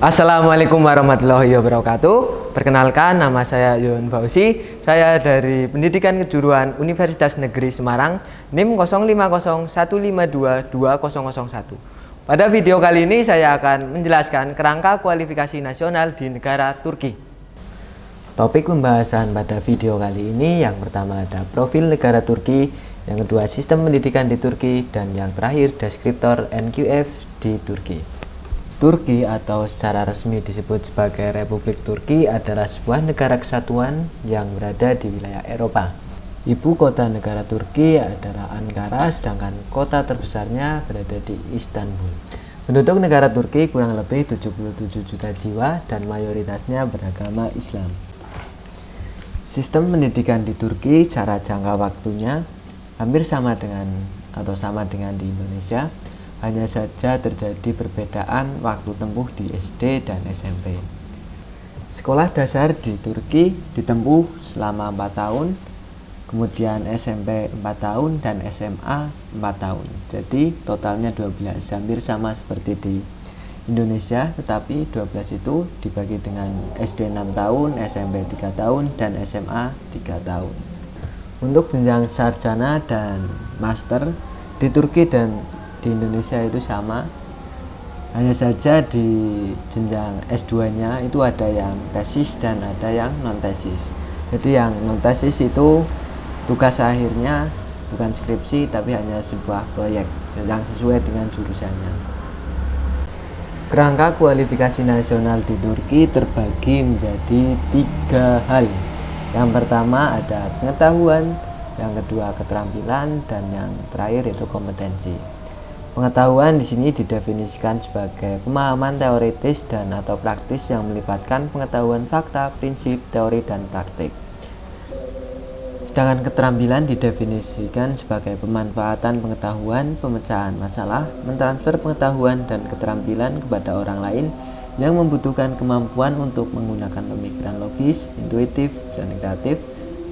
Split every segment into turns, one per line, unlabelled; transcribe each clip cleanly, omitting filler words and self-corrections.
Assalamualaikum warahmatullahi wabarakatuh. Perkenalkan, nama saya Yon Fauzi. Saya dari Pendidikan Kejuruan Universitas Negeri Semarang, NIM 0501522001. Pada video kali ini saya akan menjelaskan kerangka kualifikasi nasional di negara Turki. Topik pembahasan pada video kali ini yang pertama ada profil negara Turki, yang kedua sistem pendidikan di Turki, dan yang terakhir deskriptor NQF di Turki. Turki atau secara resmi disebut sebagai Republik Turki adalah sebuah negara kesatuan yang berada di wilayah Eropa. Ibu kota negara Turki adalah Ankara, sedangkan kota terbesarnya berada di Istanbul. Penduduk negara Turki kurang lebih 77 juta jiwa dan mayoritasnya beragama Islam. Sistem pendidikan di Turki secara jangka waktunya hampir sama dengan di Indonesia. Hanya saja terjadi perbedaan waktu tempuh di SD dan SMP. Sekolah dasar di Turki ditempuh selama 4 tahun, kemudian SMP 4 tahun dan SMA 4 tahun. Jadi totalnya 12, hampir sama seperti di Indonesia, tetapi 12 itu dibagi dengan SD 6 tahun, SMP 3 tahun, dan SMA 3 tahun. Untuk jenjang sarjana dan master di Turki dan di Indonesia itu sama, hanya saja di jenjang S2-nya itu ada yang tesis dan ada yang non-tesis. Jadi yang non-tesis itu tugas akhirnya bukan skripsi tapi hanya sebuah proyek yang sesuai dengan jurusannya. Kerangka kualifikasi nasional di Turki terbagi menjadi 3 hal. Yang pertama ada pengetahuan, yang kedua keterampilan, dan yang terakhir itu kompetensi. Pengetahuan di sini didefinisikan sebagai pemahaman teoritis dan atau praktis yang melibatkan pengetahuan fakta, prinsip, teori, dan praktik. Sedangkan keterampilan didefinisikan sebagai pemanfaatan pengetahuan, pemecahan masalah, mentransfer pengetahuan dan keterampilan kepada orang lain yang membutuhkan kemampuan untuk menggunakan pemikiran logis, intuitif, dan kreatif,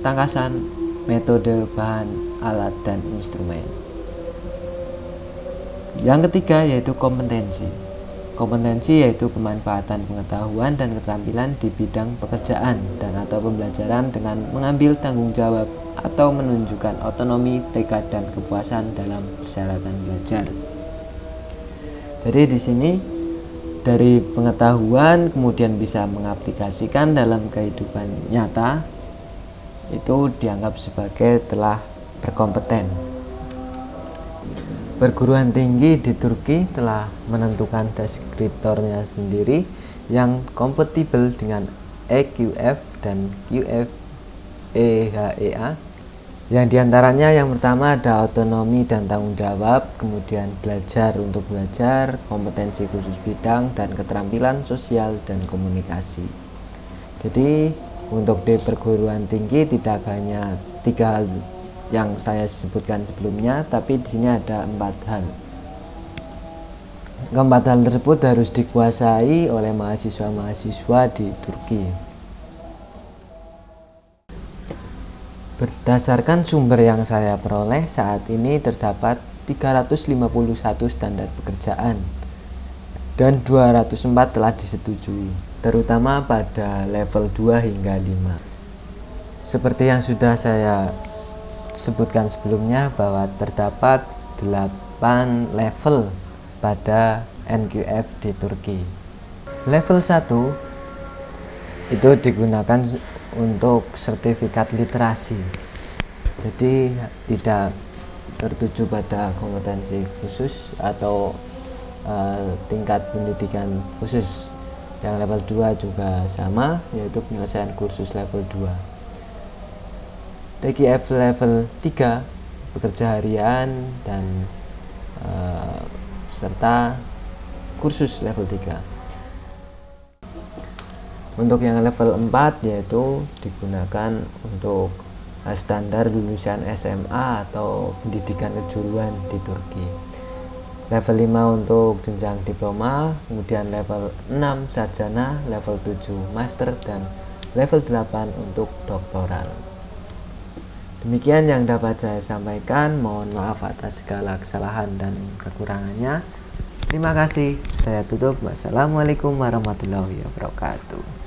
tangkasan, metode, bahan, alat, dan instrumen. Yang ketiga yaitu kompetensi. Kompetensi yaitu pemanfaatan pengetahuan dan keterampilan di bidang pekerjaan dan atau pembelajaran dengan mengambil tanggung jawab atau menunjukkan otonomi, tekad, dan kepuasan dalam persyaratan belajar. Jadi di sini dari pengetahuan kemudian bisa mengaplikasikan dalam kehidupan nyata, itu dianggap sebagai telah berkompeten. Perguruan tinggi di Turki telah menentukan deskriptornya sendiri yang kompatibel dengan EQF dan QF-EHEA. Yang diantaranya yang pertama ada otonomi dan tanggung jawab, kemudian belajar untuk belajar, kompetensi khusus bidang, dan keterampilan sosial dan komunikasi. Jadi untuk di perguruan tinggi tidak hanya 3 hal yang saya sebutkan sebelumnya, tapi di sini ada 4 hal. Keempat hal tersebut harus dikuasai oleh mahasiswa-mahasiswa di Turki. Berdasarkan sumber yang saya peroleh, saat ini terdapat 351 standar pekerjaan dan 204 telah disetujui, terutama pada level 2 hingga 5. Seperti yang sudah saya sebutkan sebelumnya bahwa terdapat 8 level pada NQF di Turki. Level 1 itu digunakan untuk sertifikat literasi. Jadi tidak tertuju pada kompetensi khusus atau tingkat pendidikan khusus. Yang level 2 juga sama, yaitu penyelesaian kursus level 2. TGF level 3 pekerja harian dan serta kursus level 3. Untuk yang level 4 yaitu digunakan untuk standar lulusan SMA atau pendidikan kejuruan di Turki. Level 5 untuk jenjang diploma, kemudian level 6 sarjana, level 7 master, dan level 8 untuk doktoral. Demikian yang dapat saya sampaikan. Mohon maaf atas segala kesalahan dan kekurangannya. Terima kasih. Saya tutup. Wassalamualaikum warahmatullahi wabarakatuh.